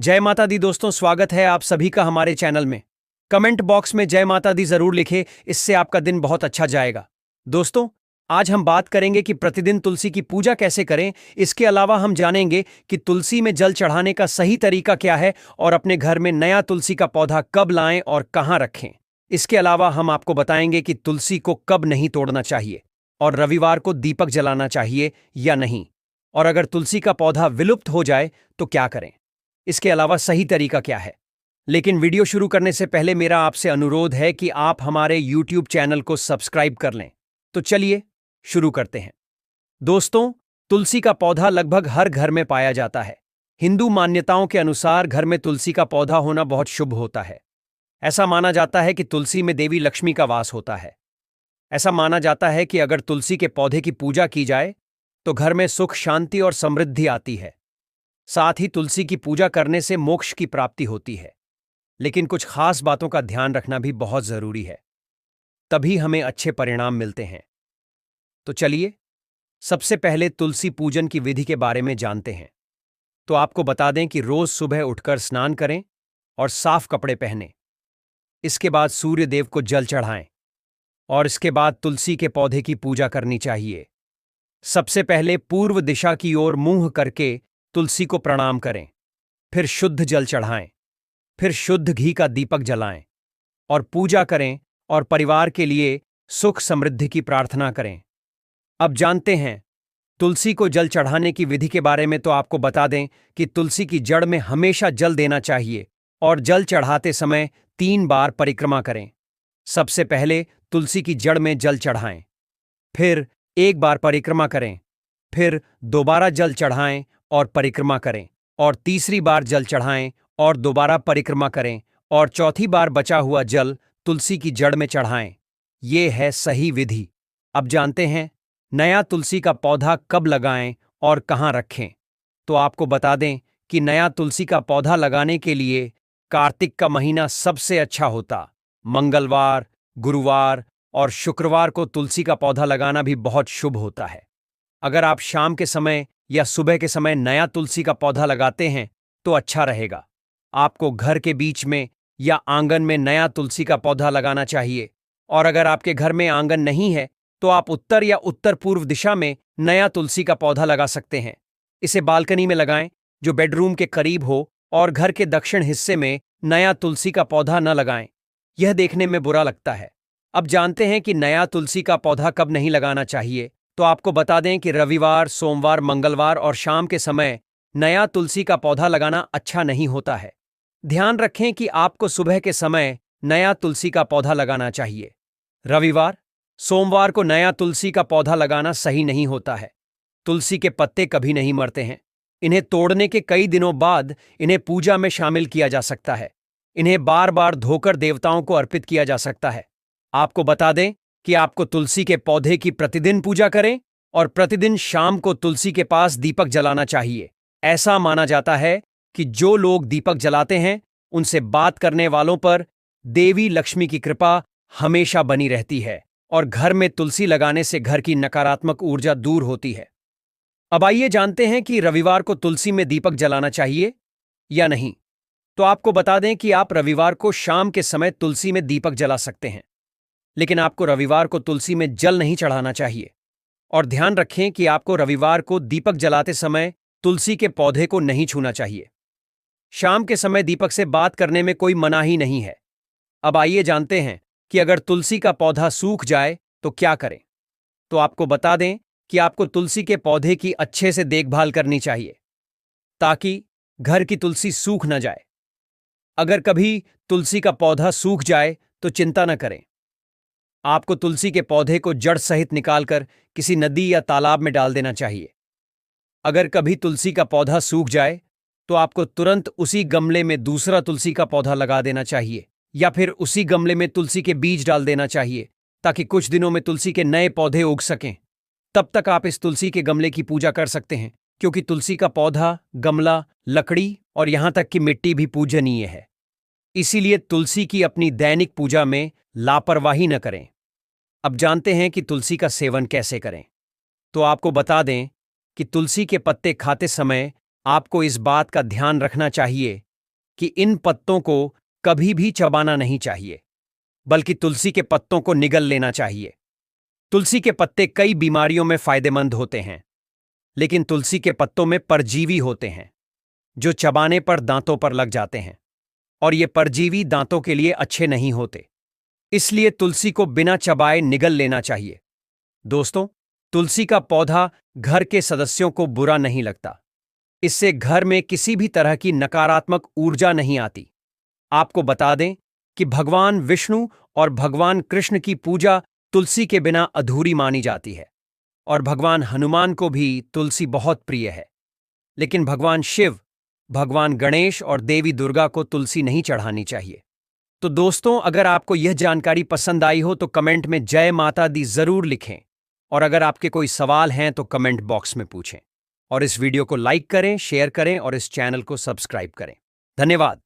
जय माता दी दोस्तों, स्वागत है आप सभी का हमारे चैनल में। कमेंट बॉक्स में जय माता दी जरूर लिखें, इससे आपका दिन बहुत अच्छा जाएगा। दोस्तों, आज हम बात करेंगे कि प्रतिदिन तुलसी की पूजा कैसे करें। इसके अलावा हम जानेंगे कि तुलसी में जल चढ़ाने का सही तरीका क्या है और अपने घर में नया तुलसी का पौधा कब लाएं और कहां रखें। इसके अलावा हम आपको बताएंगे कि तुलसी को कब नहीं तोड़ना चाहिए और रविवार को दीपक जलाना चाहिए या नहीं, और अगर तुलसी का पौधा विलुप्त हो जाए तो क्या करें। इसके अलावा सही तरीका क्या है। लेकिन वीडियो शुरू करने से पहले मेरा आपसे अनुरोध है कि आप हमारे YouTube चैनल को सब्सक्राइब कर लें। तो चलिए शुरू करते हैं। दोस्तों, तुलसी का पौधा लगभग हर घर में पाया जाता है। हिंदू मान्यताओं के अनुसार घर में तुलसी का पौधा होना बहुत शुभ होता है। ऐसा माना जाता है कि तुलसी में देवी लक्ष्मी का वास होता है। ऐसा माना जाता है कि अगर तुलसी के पौधे की पूजा की जाए तो घर में सुख, शांति और समृद्धि आती है। साथ ही तुलसी की पूजा करने से मोक्ष की प्राप्ति होती है। लेकिन कुछ खास बातों का ध्यान रखना भी बहुत जरूरी है, तभी हमें अच्छे परिणाम मिलते हैं। तो चलिए सबसे पहले तुलसी पूजन की विधि के बारे में जानते हैं। तो आपको बता दें कि रोज सुबह उठकर स्नान करें और साफ कपड़े पहनें। इसके बाद सूर्य देव को जल चढ़ाएं और इसके बाद तुलसी के पौधे की पूजा करनी चाहिए। सबसे पहले पूर्व दिशा की ओर मुंह करके तुलसी को प्रणाम करें, फिर शुद्ध जल चढ़ाएं, फिर शुद्ध घी का दीपक जलाएं और पूजा करें और परिवार के लिए सुख समृद्धि की प्रार्थना करें। अब जानते हैं तुलसी को जल चढ़ाने की विधि के बारे में। तो आपको बता दें कि तुलसी की जड़ में हमेशा जल देना चाहिए और जल चढ़ाते समय 3 बार परिक्रमा करें। सबसे पहले तुलसी की जड़ में जल चढ़ाएं, फिर 1 बार परिक्रमा करें, फिर दोबारा जल चढ़ाएं और परिक्रमा करें, और तीसरी बार जल चढ़ाएं और दोबारा परिक्रमा करें, और चौथी बार बचा हुआ जल तुलसी की जड़ में चढ़ाएं। ये है सही विधि। अब जानते हैं नया तुलसी का पौधा कब लगाएं और कहां रखें। तो आपको बता दें कि नया तुलसी का पौधा लगाने के लिए कार्तिक का महीना सबसे अच्छा होता। मंगलवार, गुरुवार और शुक्रवार को तुलसी का पौधा लगाना भी बहुत शुभ होता है। अगर आप शाम के समय या सुबह के समय नया तुलसी का पौधा लगाते हैं तो अच्छा रहेगा। आपको घर के बीच में या आंगन में नया तुलसी का पौधा लगाना चाहिए, और अगर आपके घर में आंगन नहीं है तो आप उत्तर या उत्तर पूर्व दिशा में नया तुलसी का पौधा लगा सकते हैं। इसे बालकनी में लगाएं जो बेडरूम के करीब हो, और घर के दक्षिण हिस्से में नया तुलसी का पौधा न लगाएं, यह देखने में बुरा लगता है। अब जानते हैं कि नया तुलसी का पौधा कब नहीं लगाना चाहिए। तो आपको बता दें कि रविवार, सोमवार, मंगलवार और शाम के समय नया तुलसी का पौधा लगाना अच्छा नहीं होता है। ध्यान रखें कि आपको सुबह के समय नया तुलसी का पौधा लगाना चाहिए। रविवार, सोमवार को नया तुलसी का पौधा लगाना सही नहीं होता है। तुलसी के पत्ते कभी नहीं मरते हैं। इन्हें तोड़ने के कई दिनों बाद इन्हें पूजा में शामिल किया जा सकता है। इन्हें बार बार धोकर देवताओं को अर्पित किया जा सकता है। आपको बता दें कि आपको तुलसी के पौधे की प्रतिदिन पूजा करें और प्रतिदिन शाम को तुलसी के पास दीपक जलाना चाहिए। ऐसा माना जाता है कि जो लोग दीपक जलाते हैं उनसे बात करने वालों पर देवी लक्ष्मी की कृपा हमेशा बनी रहती है, और घर में तुलसी लगाने से घर की नकारात्मक ऊर्जा दूर होती है। अब आइए जानते हैं कि रविवार को तुलसी में दीपक जलाना चाहिए या नहीं। तो आपको बता दें कि आप रविवार को शाम के समय तुलसी में दीपक जला सकते हैं, लेकिन आपको रविवार को तुलसी में जल नहीं चढ़ाना चाहिए। और ध्यान रखें कि आपको रविवार को दीपक जलाते समय तुलसी के पौधे को नहीं छूना चाहिए। शाम के समय दीपक से बात करने में कोई मनाही नहीं है। अब आइए जानते हैं कि अगर तुलसी का पौधा सूख जाए तो क्या करें। तो आपको बता दें कि आपको तुलसी के पौधे की अच्छे से देखभाल करनी चाहिए ताकि घर की तुलसी सूख न जाए। अगर कभी तुलसी का पौधा सूख जाए तो चिंता न करें। आपको तुलसी के पौधे को जड़ सहित निकालकर किसी नदी या तालाब में डाल देना चाहिए। अगर कभी तुलसी का पौधा सूख जाए तो आपको तुरंत उसी गमले में दूसरा तुलसी का पौधा लगा देना चाहिए, या फिर उसी गमले में तुलसी के बीज डाल देना चाहिए ताकि कुछ दिनों में तुलसी के नए पौधे उग सकें। तब तक आप इस तुलसी के गमले की पूजा कर सकते हैं, क्योंकि तुलसी का पौधा, गमला, लकड़ी और यहां तक कि मिट्टी भी पूजनीय है। इसीलिए तुलसी की अपनी दैनिक पूजा में लापरवाही न करें। अब जानते हैं कि तुलसी का सेवन कैसे करें। तो आपको बता दें कि तुलसी के पत्ते खाते समय आपको इस बात का ध्यान रखना चाहिए कि इन पत्तों को कभी भी चबाना नहीं चाहिए, बल्कि तुलसी के पत्तों को निगल लेना चाहिए। तुलसी के पत्ते कई बीमारियों में फायदेमंद होते हैं, लेकिन तुलसी के पत्तों में परजीवी होते हैं जो चबाने पर दांतों पर लग जाते हैं, और ये परजीवी दांतों के लिए अच्छे नहीं होते। इसलिए तुलसी को बिना चबाए निगल लेना चाहिए। दोस्तों, तुलसी का पौधा घर के सदस्यों को बुरा नहीं लगता। इससे घर में किसी भी तरह की नकारात्मक ऊर्जा नहीं आती। आपको बता दें कि भगवान विष्णु और भगवान कृष्ण की पूजा तुलसी के बिना अधूरी मानी जाती है, और भगवान हनुमान को भी तुलसी बहुत प्रिय है। लेकिन भगवान शिव, भगवान गणेश और देवी दुर्गा को तुलसी नहीं चढ़ानी चाहिए। तो दोस्तों, अगर आपको यह जानकारी पसंद आई हो तो कमेंट में जय माता दी जरूर लिखें, और अगर आपके कोई सवाल हैं तो कमेंट बॉक्स में पूछें। और इस वीडियो को लाइक करें, शेयर करें और इस चैनल को सब्सक्राइब करें। धन्यवाद।